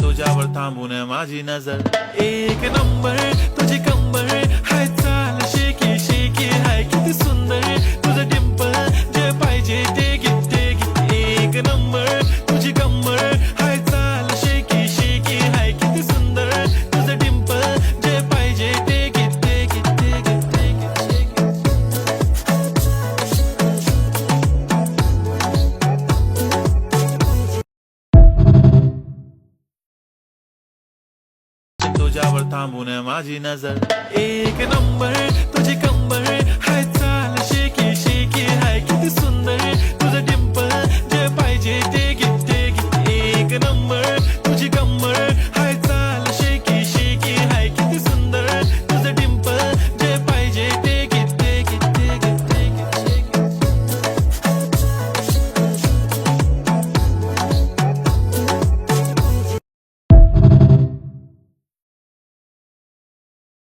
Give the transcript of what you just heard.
तुझ्यावर थांबून माझी नजर एक नंबर तुझी कंबर हाय चाल शेकी शेकी हाय किती सुंदर तुझं डिंपल जे पाहिजे ते घे एक नंबर तुझी कंबर हाय चाल शेकी शेकी हाय किती सुंदर तुझं डिंपल जे पाहिजे ते घे तुझ्यावर थांबून माझी नजर एक नंबर